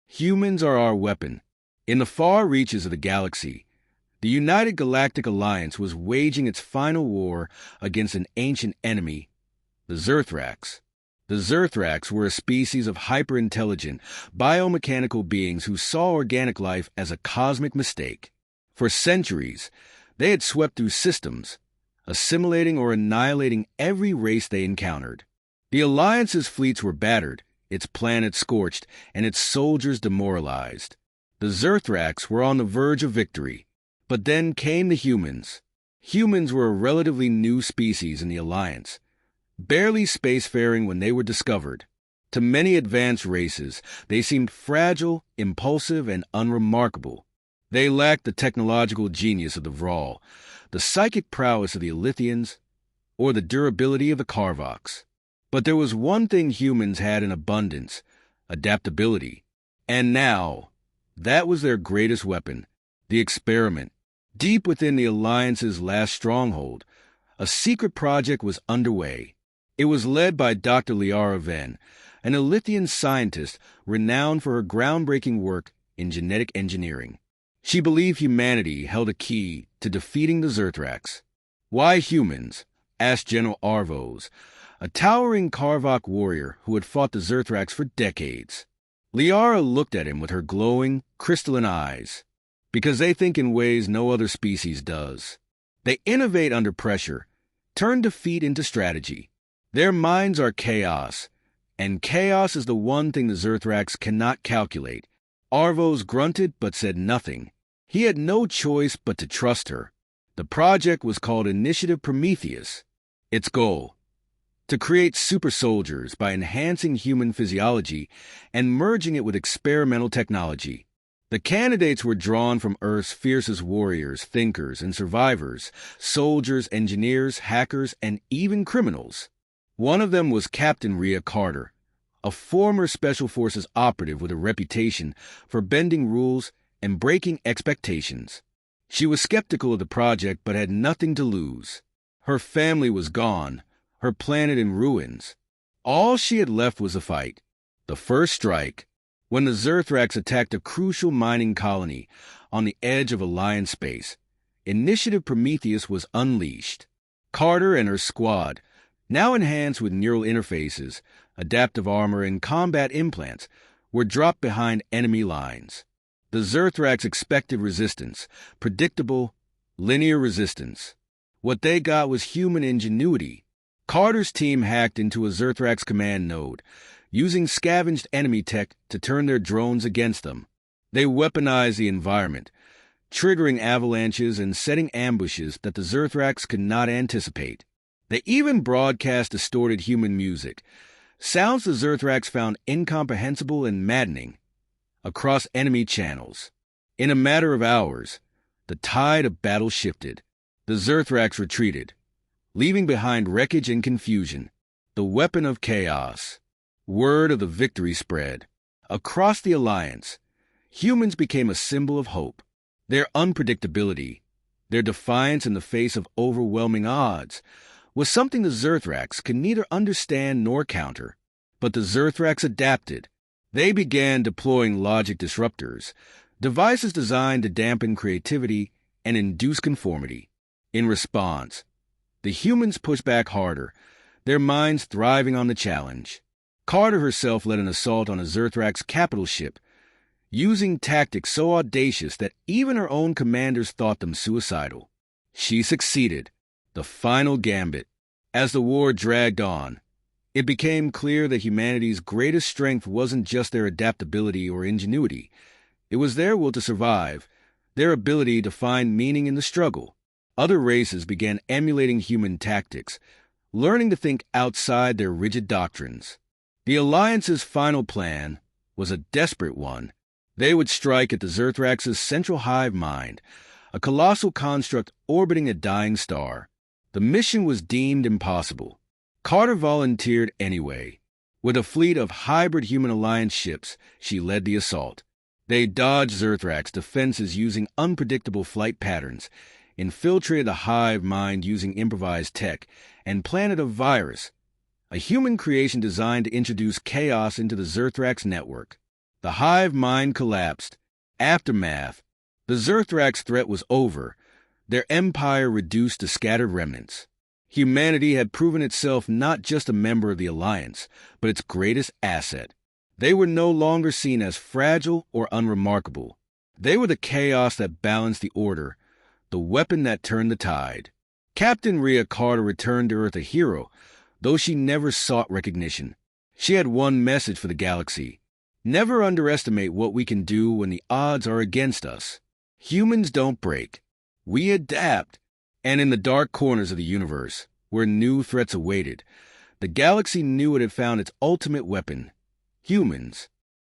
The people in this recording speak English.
Humans are our weapon. In the far reaches of the galaxy, the United Galactic Alliance was waging its final war against an ancient enemy, the Zerthrax. The Zerthrax were a species of hyper-intelligent, biomechanical beings who saw organic life as a cosmic mistake. For centuries, they had swept through systems, assimilating or annihilating every race they encountered. The Alliance's fleets were battered, its planets scorched, and its soldiers demoralized. The Zerthrax were on the verge of victory. But then came the humans. Humans were a relatively new species in the Alliance, barely spacefaring when they were discovered. To many advanced races, they seemed fragile, impulsive, and unremarkable. They lacked the technological genius of the Vral, the psychic prowess of the Alithians, or the durability of the Karvoks. But there was one thing humans had in abundance: adaptability. And now, that was their greatest weapon, the experiment. Deep within the Alliance's last stronghold, a secret project was underway. It was led by Dr. Liara Venn, an Alithian scientist renowned for her groundbreaking work in genetic engineering. She believed humanity held a key to defeating the Zerthrax. "Why humans?" asked General Arvos, a towering Karvok warrior who had fought the Zerthrax for decades. Liara looked at him with her glowing, crystalline eyes. "Because they think in ways no other species does. They innovate under pressure, turn defeat into strategy. Their minds are chaos, and chaos is the one thing the Zerthrax cannot calculate." Arvos grunted but said nothing. He had no choice but to trust her. The project was called Initiative Prometheus. Its goal: to create super soldiers by enhancing human physiology and merging it with experimental technology. The candidates were drawn from Earth's fiercest warriors, thinkers, and survivors, soldiers, engineers, hackers, and even criminals. One of them was Captain Rhea Carter, a former Special Forces operative with a reputation for bending rules and breaking expectations. She was skeptical of the project but had nothing to lose. Her family was gone, her planet in ruins. All she had left was a fight. The first strike, when the Zerthrax attacked a crucial mining colony on the edge of Alliance space, Initiative Prometheus was unleashed. Carter and her squad, now enhanced with neural interfaces, adaptive armor, and combat implants, were dropped behind enemy lines. The Zerthrax expected resistance, predictable, linear resistance. What they got was human ingenuity. Carter's team hacked into a Zerthrax command node, using scavenged enemy tech to turn their drones against them. They weaponized the environment, triggering avalanches and setting ambushes that the Zerthrax could not anticipate. They even broadcast distorted human music, sounds the Zerthrax found incomprehensible and maddening, across enemy channels. In a matter of hours, the tide of battle shifted. The Zerthrax retreated, leaving behind wreckage and confusion, the weapon of chaos. Word of the victory spread. Across the Alliance, humans became a symbol of hope. Their unpredictability, their defiance in the face of overwhelming odds, was something the Zerthrax could neither understand nor counter. But the Zerthrax adapted. They began deploying logic disruptors, devices designed to dampen creativity and induce conformity. In response, the humans pushed back harder, their minds thriving on the challenge. Carter herself led an assault on a Zerthrax capital ship, using tactics so audacious that even her own commanders thought them suicidal. She succeeded. The final gambit. As the war dragged on, it became clear that humanity's greatest strength wasn't just their adaptability or ingenuity. It was their will to survive, their ability to find meaning in the struggle. Other races began emulating human tactics, learning to think outside their rigid doctrines. The Alliance's final plan was a desperate one. They would strike at the Zerthrax's central hive mind, a colossal construct orbiting a dying star. The mission was deemed impossible. Carter volunteered anyway. With a fleet of hybrid human alliance ships, she led the assault. They dodged Zerthrax defenses using unpredictable flight patterns, infiltrated the hive mind using improvised tech, and planted a virus, a human creation designed to introduce chaos into the Zerthrax network. The hive mind collapsed. Aftermath. The Zerthrax threat was over, their empire reduced to scattered remnants. Humanity had proven itself not just a member of the Alliance, but its greatest asset. They were no longer seen as fragile or unremarkable. They were the chaos that balanced the order, the weapon that turned the tide. Captain Rhea Carter returned to Earth a hero, though she never sought recognition. She had one message for the galaxy. Never underestimate what we can do when the odds are against us. Humans don't break. We adapt. And in the dark corners of the universe, where new threats awaited, the galaxy knew it had found its ultimate weapon: humans.